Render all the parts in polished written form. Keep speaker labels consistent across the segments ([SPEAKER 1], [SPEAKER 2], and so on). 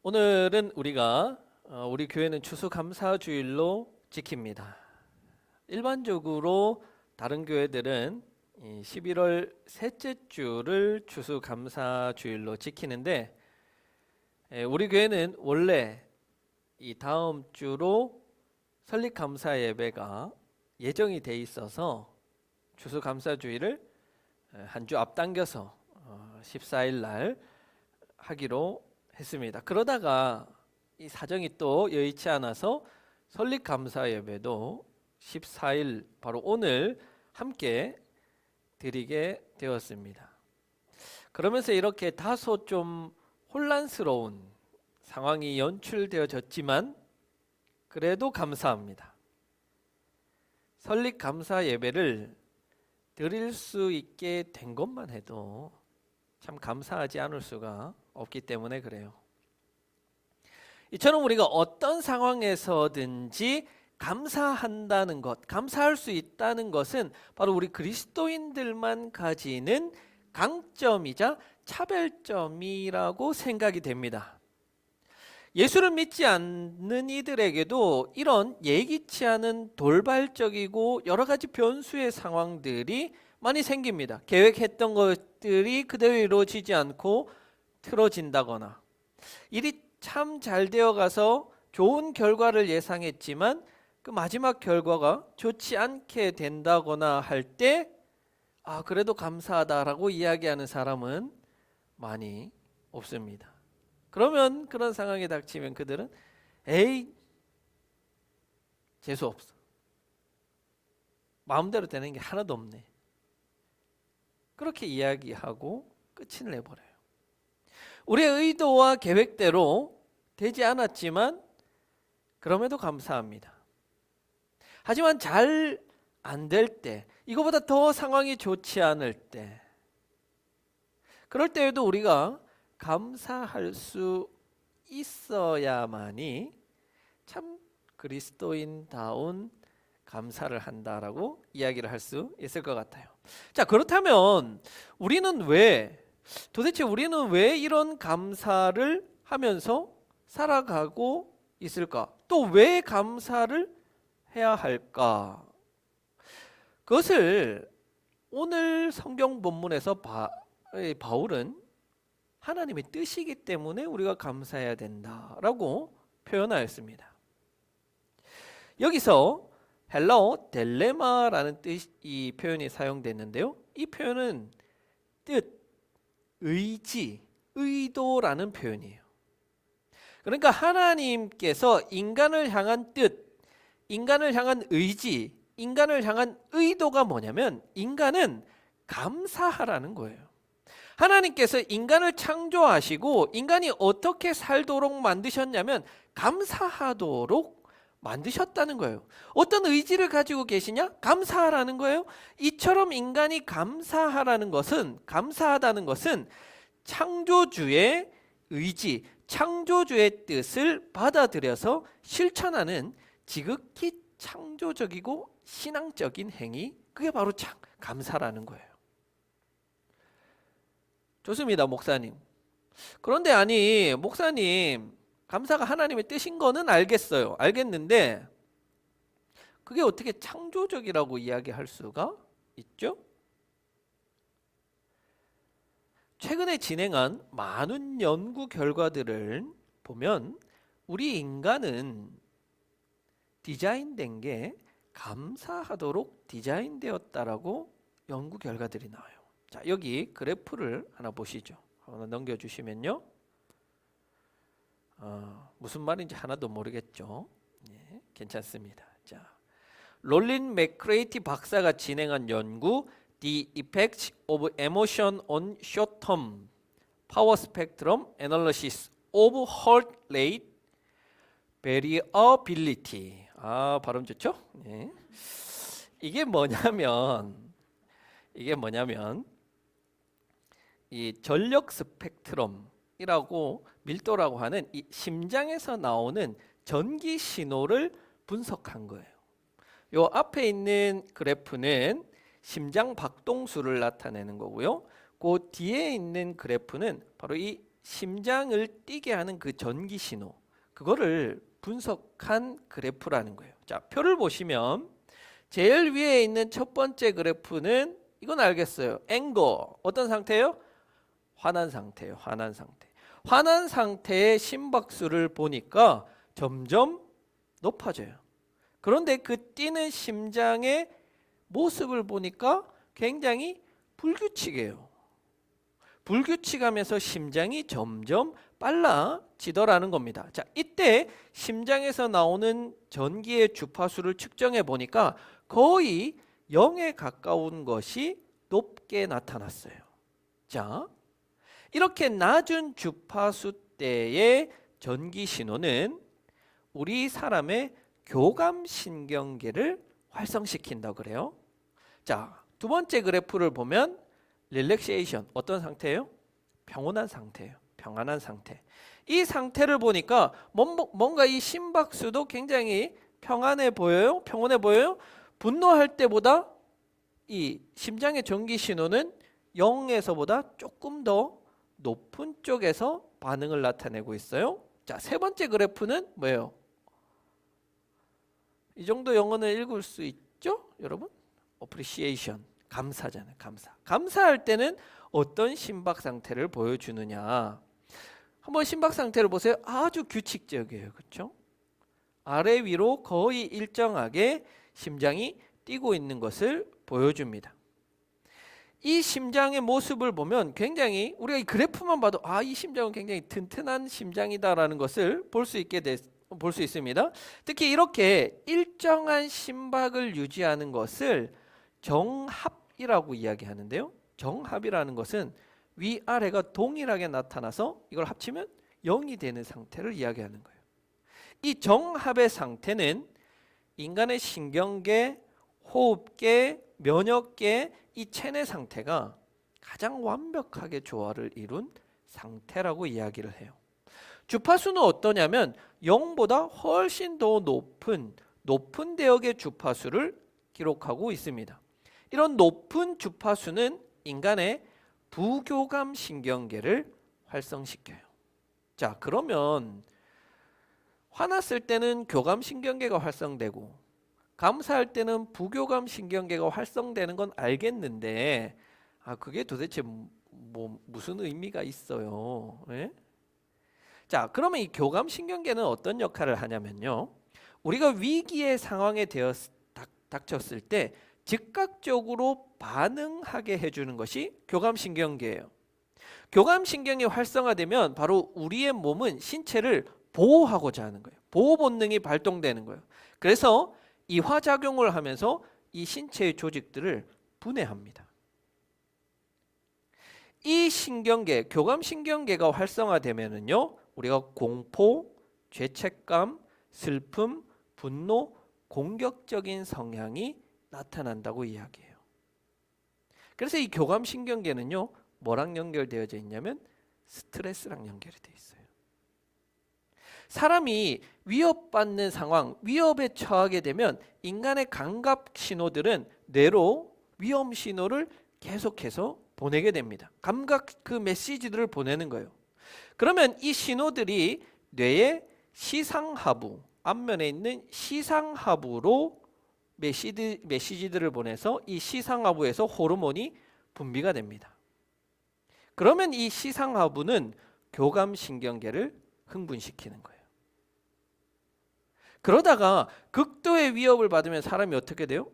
[SPEAKER 1] 오늘은 우리 교회는 추수감사주일로 지킵니다. 일반적으로 다른 교회들은 11월 셋째 주를 추수감사주일로 지키는데 우리 교회는 원래 이 다음 주로 설립감사 예배가 예정이 돼 있어서 추수감사주일을 한 주 앞당겨서 14일 날 하기로 했습니다. 그러다가 이 사정이 또 여의치 않아서 설립감사 예배도 14일 바로 오늘 함께 드리게 되었습니다. 그러면서 이렇게 다소 좀 혼란스러운 상황이 연출되어졌지만 그래도 감사합니다. 설립감사 예배를 드릴 수 있게 된 것만 해도 참 감사하지 않을 수가 없기 때문에 그래요. 이처럼 우리가 어떤 상황에서든지 감사한다는 것, 감사할 수 있다는 것은 바로 우리 그리스도인들만 가지는 강점이자 차별점이라고 생각이 됩니다. 예수를 믿지 않는 이들에게도 이런 예기치 않은 돌발적이고 여러 가지 변수의 상황들이 많이 생깁니다. 계획했던 것들이 그대로 이루어지지 않고 틀어진다거나 일이 참 잘 되어가서 좋은 결과를 예상했지만 그 마지막 결과가 좋지 않게 된다거나 할 때 그래도 감사하다라고 이야기하는 사람은 많이 없습니다. 그러면 그런 상황이 닥치면 그들은 에이 재수없어, 마음대로 되는 게 하나도 없네, 그렇게 이야기하고 끝을 내버려요. 우리의 의도와 계획대로 되지 않았지만 그럼에도 감사합니다. 하지만 잘 안 될 때, 이거보다 더 상황이 좋지 않을 때, 그럴 때에도 우리가 감사할 수 있어야만이 참 그리스도인다운 감사를 한다라고 이야기를 할 수 있을 것 같아요. 자, 그렇다면 도대체 우리는 왜 이런 감사를 하면서 살아가고 있을까? 또 왜 감사를 해야 할까? 그것을 오늘 성경 본문에서 바울은 하나님의 뜻이기 때문에 우리가 감사해야 된다라고 표현하였습니다. 여기서 헬라어 델레마라는 이 표현이 사용됐는데요. 이 표현은 뜻, 의지, 의도라는 표현이에요. 그러니까 하나님께서 인간을 향한 뜻, 인간을 향한 의지, 인간을 향한 의도가 뭐냐면 인간은 감사하라는 거예요. 하나님께서 인간을 창조하시고 인간이 어떻게 살도록 만드셨냐면 감사하도록 만드셨다는 거예요. 어떤 의지를 가지고 계시냐? 감사하라는 거예요. 이처럼 인간이 감사하다는 것은 창조주의 의지, 창조주의 뜻을 받아들여서 실천하는 지극히 창조적이고 신앙적인 행위, 그게 바로 감사라는 거예요. 좋습니다, 목사님. 그런데 목사님, 감사가 하나님의 뜻인 거는 알겠는데 그게 어떻게 창조적이라고 이야기할 수가 있죠? 최근에 진행한 많은 연구 결과들을 보면 우리 인간은 디자인된 게 감사하도록 디자인되었다라고 연구 결과들이 나와요. 자, 여기 그래프를 하나 보시죠. 하나 넘겨주시면요. 무슨 말인지 하나도 모르겠죠? 예, 괜찮습니다. 자, 롤린 맥크레이티 박사가 진행한 연구 The Effects of Emotion on Short-Term Power Spectrum Analysis of Heart Rate Variability. 발음 좋죠? 예. 이게 뭐냐면 이 전력 스펙트럼이라고 밀도라고 하는 이 심장에서 나오는 전기 신호를 분석한 거예요. 요 앞에 있는 그래프는 심장 박동수를 나타내는 거고요. 그 뒤에 있는 그래프는 바로 이 심장을 뛰게 하는 그 전기 신호, 그거를 분석한 그래프라는 거예요. 자, 표를 보시면 제일 위에 있는 첫 번째 그래프는 이건 알겠어요. 앵거 어떤 상태예요? 환한 상태예요. 환한 상태. 환한 상태의 심박수를 보니까 점점 높아져요. 그런데 그 뛰는 심장의 모습을 보니까 굉장히 불규칙해요. 불규칙하면서 심장이 점점 빨라지더라는 겁니다. 자, 이때 심장에서 나오는 전기의 주파수를 측정해 보니까 거의 0에 가까운 것이 높게 나타났어요. 자, 이렇게 낮은 주파수 대의 전기 신호는 우리 사람의 교감신경계를 활성시킨다고 그래요. 자, 두 번째 그래프를 보면 릴렉세이션 어떤 상태예요? 평온한 상태예요. 평안한 상태. 이 상태를 보니까 뭔가 이 심박수도 굉장히 평안해 보여요. 평온해 보여요. 분노할 때보다 이 심장의 전기 신호는 0에서보다 조금 더 높은 쪽에서 반응을 나타내고 있어요. 자, 세 번째 그래프는 뭐예요? 이 정도 영어는 읽을 수 있죠, 여러분? appreciation, 감사잖아요. 감사할 때는 어떤 심박 상태를 보여주느냐? 한번 심박 상태를 보세요. 아주 규칙적이에요, 그렇죠? 아래 위로 거의 일정하게 심장이 뛰고 있는 것을 보여줍니다. 이 심장의 모습을 보면 굉장히 우리가 이 그래프만 봐도 이 심장은 굉장히 튼튼한 심장이다라는 것을 볼 수 있습니다. 특히 이렇게 일정한 심박을 유지하는 것을 정합이라고 이야기하는데요. 정합이라는 것은 위아래가 동일하게 나타나서 이걸 합치면 0이 되는 상태를 이야기하는 거예요. 이 정합의 상태는 인간의 신경계, 호흡계, 면역계 이 체내 상태가 가장 완벽하게 조화를 이룬 상태라고 이야기를 해요. 주파수는 어떠냐면 0보다 훨씬 더 높은 대역의 주파수를 기록하고 있습니다. 이런 높은 주파수는 인간의 부교감 신경계를 활성시켜요. 자, 그러면 화났을 때는 교감 신경계가 활성되고 감사할 때는 부교감 신경계가 활성되는 건 알겠는데 그게 도대체 무슨 의미가 있어요? 예? 자, 그러면 이 교감 신경계는 어떤 역할을 하냐면요. 우리가 위기의 상황에 닥쳤을 때 즉각적으로 반응하게 해주는 것이 교감 신경계예요. 교감 신경이 활성화되면 바로 우리의 몸은 신체를 보호하고자 하는 거예요. 보호 본능이 발동되는 거예요. 그래서 이화작용을 하면서 이 신체의 조직들을 분해합니다. 이 신경계, 교감 신경계가 활성화되면은요, 우리가 공포, 죄책감, 슬픔, 분노, 공격적인 성향이 나타난다고 이야기해요. 그래서 이 교감 신경계는요, 뭐랑 연결되어져 있냐면 스트레스랑 연결이 되어 있어요. 사람이 위협받는 상황, 위협에 처하게 되면 인간의 감각 신호들은 뇌로 위험 신호를 계속해서 보내게 됩니다. 감각 그 메시지들을 보내는 거예요. 그러면 이 신호들이 뇌의 시상하부, 앞면에 있는 시상하부로 메시지들을 보내서 이 시상하부에서 호르몬이 분비가 됩니다. 그러면 이 시상하부는 교감신경계를 흥분시키는 거예요. 그러다가 극도의 위협을 받으면 사람이 어떻게 돼요?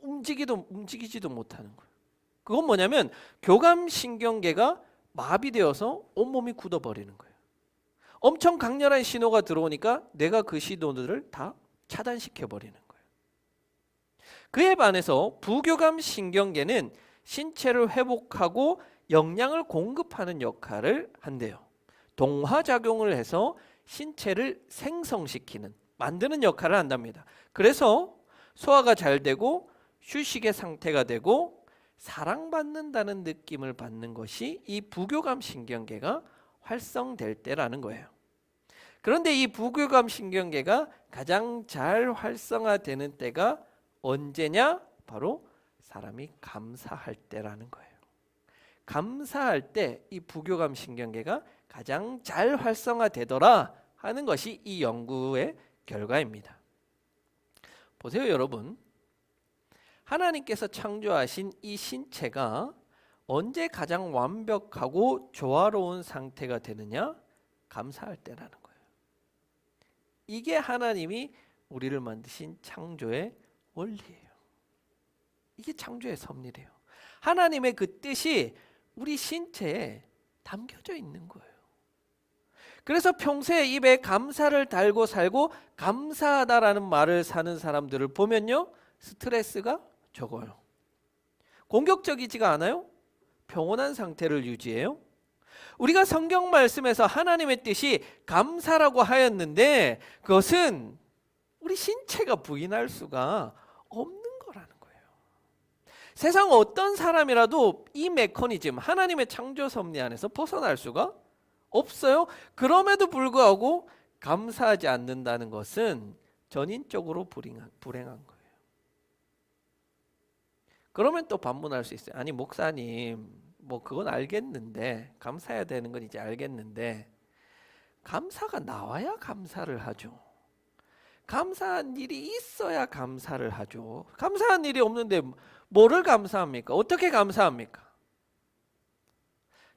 [SPEAKER 1] 움직이지도 못하는 거예요. 그건 뭐냐면 교감신경계가 마비되어서 온몸이 굳어버리는 거예요. 엄청 강렬한 신호가 들어오니까 뇌가 그 신호들을 다 차단시켜버리는 거예요. 그에 반해서 부교감신경계는 신체를 회복하고 영양을 공급하는 역할을 한대요. 동화작용을 해서 신체를 생성시키는, 만드는 역할을 한답니다. 그래서 소화가 잘 되고 휴식의 상태가 되고 사랑받는다는 느낌을 받는 것이 이 부교감 신경계가 활성될 때라는 거예요. 그런데 이 부교감 신경계가 가장 잘 활성화되는 때가 언제냐? 바로 사람이 감사할 때라는 거예요. 감사할 때 이 부교감 신경계가 가장 잘 활성화되더라 하는 것이 이 연구의 결과입니다. 보세요, 여러분. 하나님께서 창조하신 이 신체가 언제 가장 완벽하고 조화로운 상태가 되느냐? 감사할 때라는 거예요. 이게 하나님이 우리를 만드신 창조의 원리예요. 이게 창조의 섭리래요. 하나님의 그 뜻이 우리 신체에 담겨져 있는 거예요. 그래서 평소에 입에 감사를 달고 살고 감사하다라는 말을 사는 사람들을 보면요, 스트레스가 적어요. 공격적이지가 않아요. 평온한 상태를 유지해요. 우리가 성경 말씀에서 하나님의 뜻이 감사라고 하였는데 그것은 우리 신체가 부인할 수가 없는 거라는 거예요. 세상 어떤 사람이라도 이 메커니즘, 하나님의 창조 섭리 안에서 벗어날 수가 없어요. 그럼에도 불구하고 감사하지 않는다는 것은 전인적으로 불행한 거예요. 그러면 또 반문할 수 있어요. 아니 목사님, 뭐 그건 알겠는데, 감사해야 되는 건 이제 알겠는데 감사가 나와야 감사를 하죠. 감사한 일이 있어야 감사를 하죠. 감사한 일이 없는데 뭐를 감사합니까? 어떻게 감사합니까?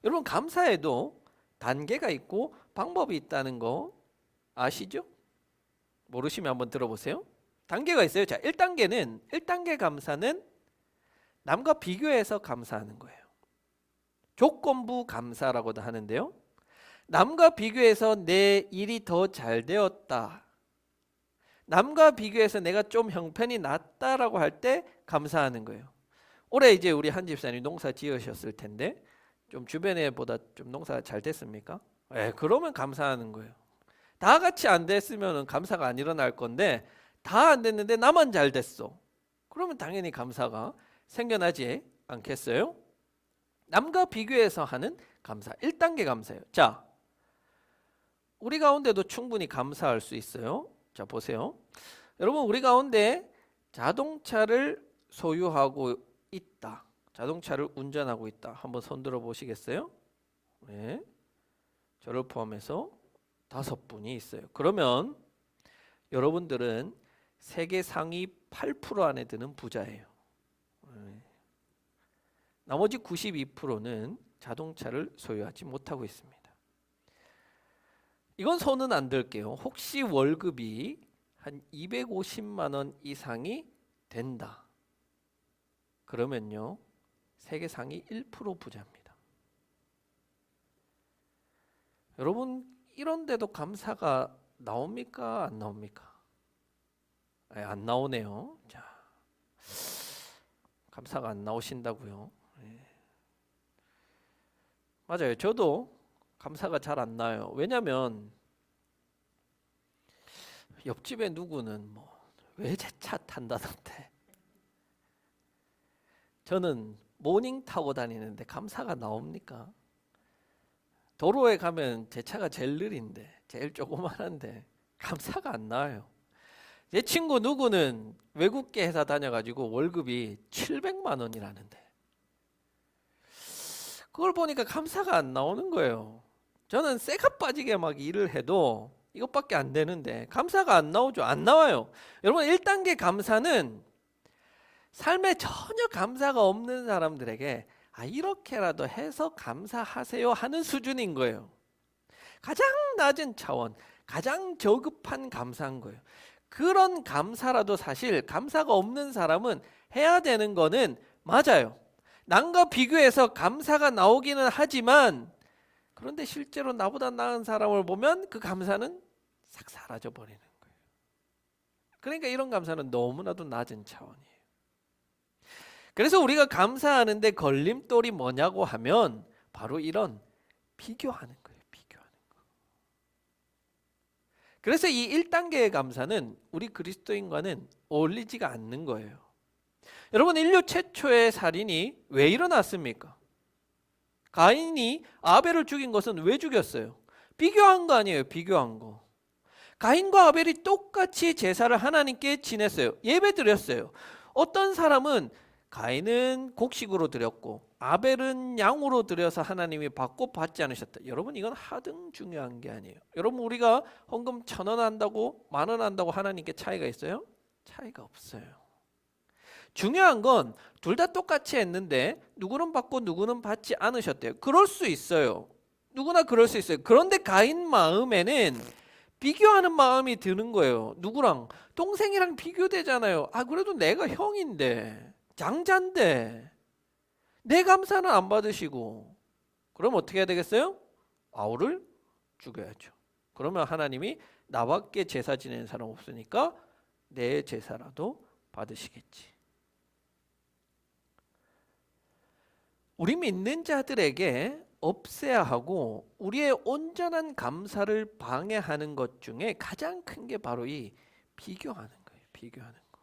[SPEAKER 1] 여러분, 감사에도 단계가 있고 방법이 있다는 거 아시죠? 모르시면 한번 들어보세요. 단계가 있어요. 자, 1단계 감사는 남과 비교해서 감사하는 거예요. 조건부 감사라고도 하는데요. 남과 비교해서 내 일이 더 잘 되었다, 남과 비교해서 내가 좀 형편이 낫다라고 할 때 감사하는 거예요. 올해 이제 우리 한 집사님 농사 지으셨을 텐데 좀 주변에 보다 좀 농사가 잘 됐습니까? 그러면 감사하는 거예요. 다 같이 안 됐으면 감사가 안 일어날 건데 다 안 됐는데 나만 잘 됐어. 그러면 당연히 감사가 생겨나지 않겠어요? 남과 비교해서 하는 감사, 1단계 감사예요. 자, 우리 가운데도 충분히 감사할 수 있어요. 자, 보세요. 여러분, 우리 가운데 자동차를 소유하고 있다, 자동차를 운전하고 있다, 한번 손 들어 보시겠어요? 네, 저를 포함해서 5분이 있어요. 그러면 여러분들은 세계 상위 8% 안에 드는 부자예요. 나머지 92%는 자동차를 소유하지 못하고 있습니다. 이건 손은 안 들게요. 혹시 월급이 한 250만 원 이상이 된다, 그러면요 세계 상위 1% 부자입니다. 여러분, 이런데도 감사가 나옵니까? 안 나옵니까? 안 나오네요. 자, 감사가 안 나오신다고요? 맞아요. 저도 감사가 잘 안 나요. 왜냐면 옆집에 누구는 뭐 외제차 탄다던데 저는 모닝 타고 다니는데 감사가 나옵니까? 도로에 가면 제 차가 제일 느린데, 제일 조그만한데 감사가 안 나와요. 제 친구 누구는 외국계 회사 다녀가지고 월급이 700만 원이라는데 그걸 보니까 감사가 안 나오는 거예요. 저는 쇠가 빠지게 막 일을 해도 이것밖에 안 되는데 감사가 안 나오죠. 안 나와요. 여러분, 1단계 감사는 삶에 전혀 감사가 없는 사람들에게 이렇게라도 해서 감사하세요 하는 수준인 거예요. 가장 낮은 차원, 가장 저급한 감사인 거예요. 그런 감사라도 사실 감사가 없는 사람은 해야 되는 거는 맞아요. 남과 비교해서 감사가 나오기는 하지만 그런데 실제로 나보다 나은 사람을 보면 그 감사는 싹 사라져 버리는 거예요. 그러니까 이런 감사는 너무나도 낮은 차원이에요. 그래서 우리가 감사하는데 걸림돌이 뭐냐고 하면 바로 이런 비교하는 거예요. 비교하는 거. 그래서 이 1단계의 감사는 우리 그리스도인과는 어울리지가 않는 거예요. 여러분, 인류 최초의 살인이 왜 일어났습니까? 가인이 아벨을 죽인 것은 왜 죽였어요? 비교한 거 아니에요. 비교한 거. 가인과 아벨이 똑같이 제사를 하나님께 지냈어요. 예배 드렸어요. 어떤 사람은 가인은 곡식으로 드렸고 아벨은 양으로 드려서 하나님이 받고 받지 않으셨다. 여러분 이건 하등 중요한 게 아니에요. 여러분 우리가 헌금 1,000원 한다고 10,000원 한다고 하나님께 차이가 있어요? 차이가 없어요. 중요한 건 둘 다 똑같이 했는데 누구는 받고 누구는 받지 않으셨대요. 그럴 수 있어요. 누구나 그럴 수 있어요. 그런데 가인 마음에는 비교하는 마음이 드는 거예요. 누구랑? 동생이랑 비교되잖아요. 아 그래도 내가 형인데 장자인데 내 감사는 안 받으시고 그럼 어떻게 해야 되겠어요? 아우를 죽여야죠. 그러면 하나님이 나밖에 제사 지내는 사람 없으니까 내 제사라도 받으시겠지. 우리 믿는 자들에게 없애야 하고 우리의 온전한 감사를 방해하는 것 중에 가장 큰 게 바로 이 비교하는 거예요. 비교하는 거.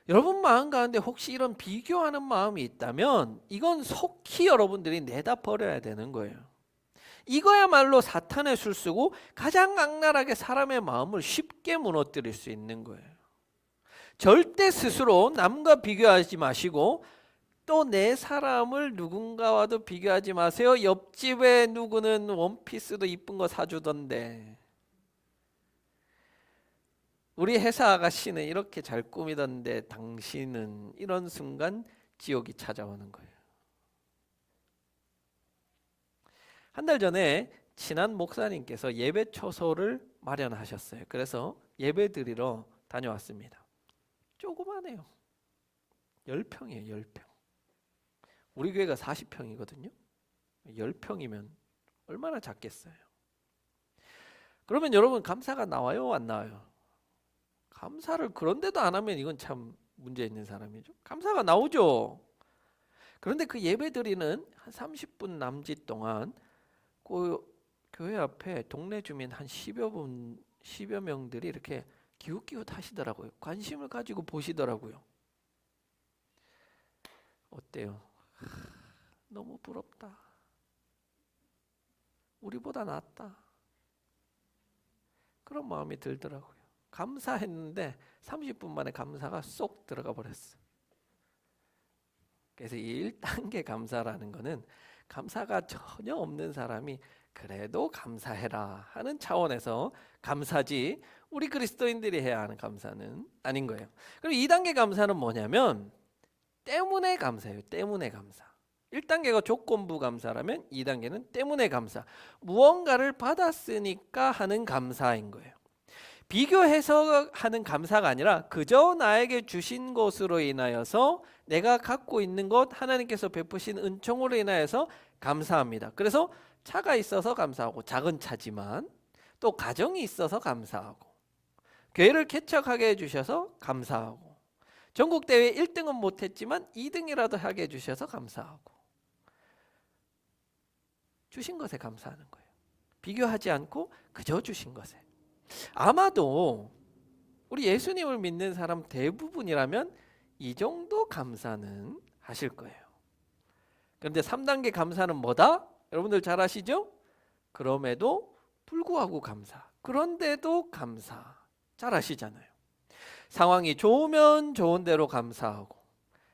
[SPEAKER 1] 여러분 마음 가운데 혹시 이런 비교하는 마음이 있다면 이건 속히 여러분들이 내다 버려야 되는 거예요. 이거야말로 사탄의 술수고 가장 악랄하게 사람의 마음을 쉽게 무너뜨릴 수 있는 거예요. 절대 스스로 남과 비교하지 마시고 또 내 사람을 누군가와도 비교하지 마세요. 옆집에 누구는 원피스도 이쁜 거 사주던데 우리 회사 아가씨는 이렇게 잘 꾸미던데 당신은 이런 순간 지옥이 찾아오는 거예요. 한 달 전에 친한 목사님께서 예배 처소를 마련하셨어요. 그래서 예배 드리러 다녀왔습니다. 조그마해요. 10평이에요. 10평. 우리 교회가 40평이거든요. 10평이면 얼마나 작겠어요. 그러면 여러분 감사가 나와요? 안 나와요? 감사를 그런데도 안 하면 이건 참 문제 있는 사람이죠. 감사가 나오죠. 그런데 그 예배 드리는 한 30분 남짓 동안 그 교회 앞에 동네 주민 한 10여 명들이 이렇게 기웃기웃 하시더라고요. 관심을 가지고 보시더라고요. 어때요? 너무 부럽다. 우리보다 낫다. 그런 마음이 들더라고요. 감사했는데 30분 만에 감사가 쏙 들어가 버렸어. 그래서 이 1단계 감사라는 거는 감사가 전혀 없는 사람이 그래도 감사해라 하는 차원에서 감사지 우리 그리스도인들이 해야 하는 감사는 아닌 거예요. 그리고 2단계 감사는 뭐냐면 때문에 감사예요. 때문에 감사. 1단계가 조건부 감사라면 2단계는 때문에 감사. 무언가를 받았으니까 하는 감사인 거예요. 비교해서 하는 감사가 아니라 그저 나에게 주신 것으로 인하여서 내가 갖고 있는 것 하나님께서 베푸신 은총으로 인하여서 감사합니다. 그래서 차가 있어서 감사하고 작은 차지만 또 가정이 있어서 감사하고 교회를 개척하게 해주셔서 감사하고 전국대회 1등은 못했지만 2등이라도 하게 해주셔서 감사하고 주신 것에 감사하는 거예요. 비교하지 않고 그저 주신 것에. 아마도 우리 예수님을 믿는 사람 대부분이라면 이 정도 감사는 하실 거예요. 그런데 3단계 감사는 뭐다? 여러분들 잘 아시죠? 그럼에도 불구하고 감사. 그런데도 감사. 잘 아시잖아요. 상황이 좋으면 좋은 대로 감사하고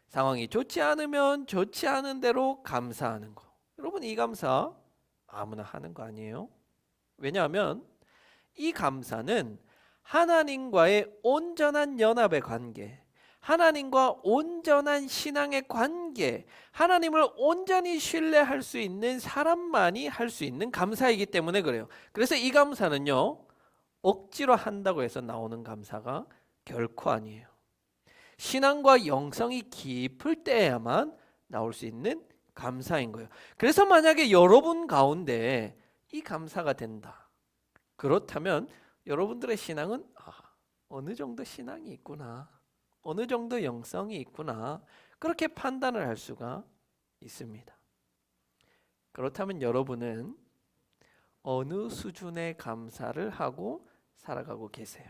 [SPEAKER 1] 상황이 좋지 않으면 좋지 않은 대로 감사하는 거. 여러분 이 감사 아무나 하는 거 아니에요? 왜냐하면 이 감사는 하나님과의 온전한 연합의 관계, 하나님과 온전한 신앙의 관계, 하나님을 온전히 신뢰할 수 있는 사람만이 할 수 있는 감사이기 때문에 그래요. 그래서 이 감사는요, 억지로 한다고 해서 나오는 감사가 결코 아니에요. 신앙과 영성이 깊을 때야만 나올 수 있는 감사인 거예요. 그래서 만약에 여러분 가운데 이 감사가 된다. 그렇다면 여러분들의 신앙은 어느 정도 신앙이 있구나. 어느 정도 영성이 있구나. 그렇게 판단을 할 수가 있습니다. 그렇다면 여러분은 어느 수준의 감사를 하고 살아가고 계세요?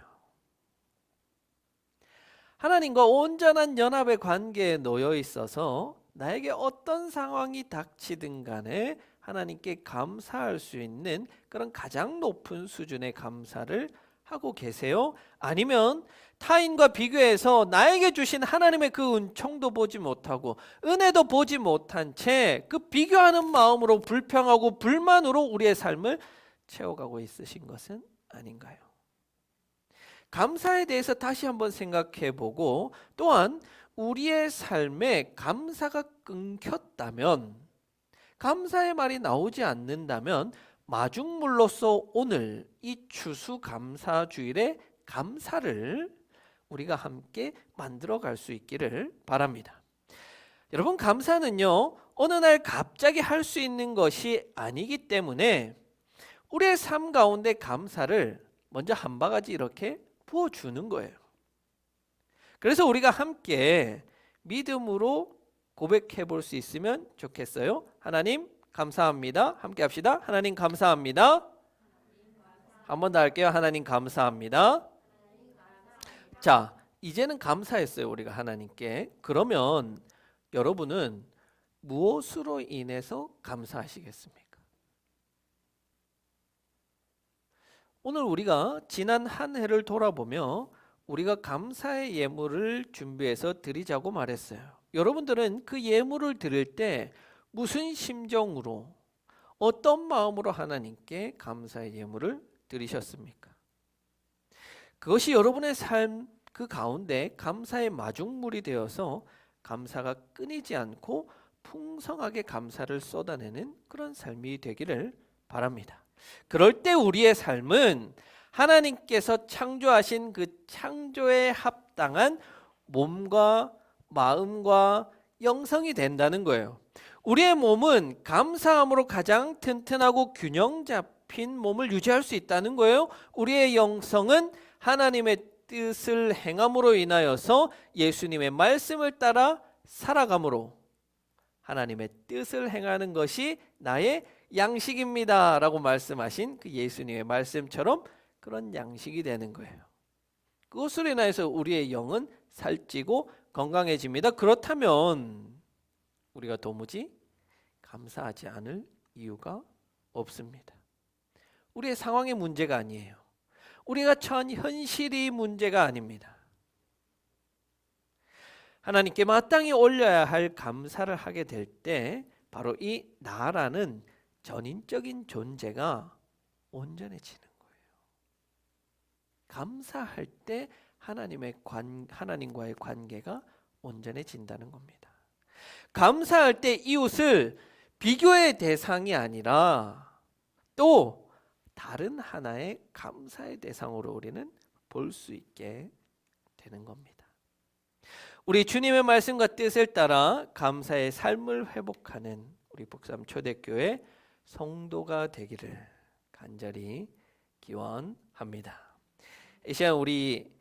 [SPEAKER 1] 하나님과 온전한 연합의 관계에 놓여 있어서 나에게 어떤 상황이 닥치든 간에 하나님께 감사할 수 있는 그런 가장 높은 수준의 감사를 하고 계세요? 아니면 타인과 비교해서 나에게 주신 하나님의 그 은총도 보지 못하고 은혜도 보지 못한 채 그 비교하는 마음으로 불평하고 불만으로 우리의 삶을 채워가고 있으신 것은 아닌가요? 감사에 대해서 다시 한번 생각해 보고, 또한 우리의 삶에 감사가 끊겼다면, 감사의 말이 나오지 않는다면 마중물로서 오늘 이 추수감사주일의 감사를 우리가 함께 만들어 갈 수 있기를 바랍니다. 여러분, 감사는요 어느 날 갑자기 할 수 있는 것이 아니기 때문에 우리의 삶 가운데 감사를 먼저 한 바가지 이렇게 부어주는 거예요. 그래서 우리가 함께 믿음으로 고백해 볼 수 있으면 좋겠어요. 하나님 감사합니다. 함께 합시다. 하나님 감사합니다. 한 번 더 할게요. 하나님 감사합니다. 자, 이제는 감사했어요, 우리가 하나님께. 그러면 여러분은 무엇으로 인해서 감사하시겠습니까? 오늘 우리가 지난 한 해를 돌아보며 우리가 감사의 예물을 준비해서 드리자고 말했어요. 여러분들은 그 예물을 드릴 때 무슨 심정으로, 어떤 마음으로 하나님께 감사의 예물을 드리셨습니까? 그것이 여러분의 삶 그 가운데 감사의 마중물이 되어서 감사가 끊이지 않고 풍성하게 감사를 쏟아내는 그런 삶이 되기를 바랍니다. 그럴 때 우리의 삶은 하나님께서 창조하신 그 창조에 합당한 몸과 마음과 영성이 된다는 거예요. 우리의 몸은 감사함으로 가장 튼튼하고 균형 잡힌 몸을 유지할 수 있다는 거예요. 우리의 영성은 하나님의 뜻을 행함으로 인하여서 예수님의 말씀을 따라 살아감으로 하나님의 뜻을 행하는 것이 나의 양식입니다 라고 말씀하신 그 예수님의 말씀처럼 그런 양식이 되는 거예요. 그것으로 인하여서 우리의 영은 살찌고 건강해집니다. 그렇다면 우리가 도무지 감사하지 않을 이유가 없습니다. 우리의 상황의 문제가 아니에요. 우리가 처한 현실이 문제가 아닙니다. 하나님께 마땅히 올려야 할 감사를 하게 될 때 바로 이 나라는 전인적인 존재가 온전해지는 거예요. 감사할 때 하나님과의 관계가 온전해진다는 겁니다. 감사할 때 이웃을 비교의 대상이 아니라 또 다른 하나의 감사의 대상으로 우리는 볼 수 있게 되는 겁니다. 우리 주님의 말씀과 뜻을 따라 감사의 삶을 회복하는 우리 북삼 초대교회 성도가 되기를 간절히 기원합니다. 이 시간 우리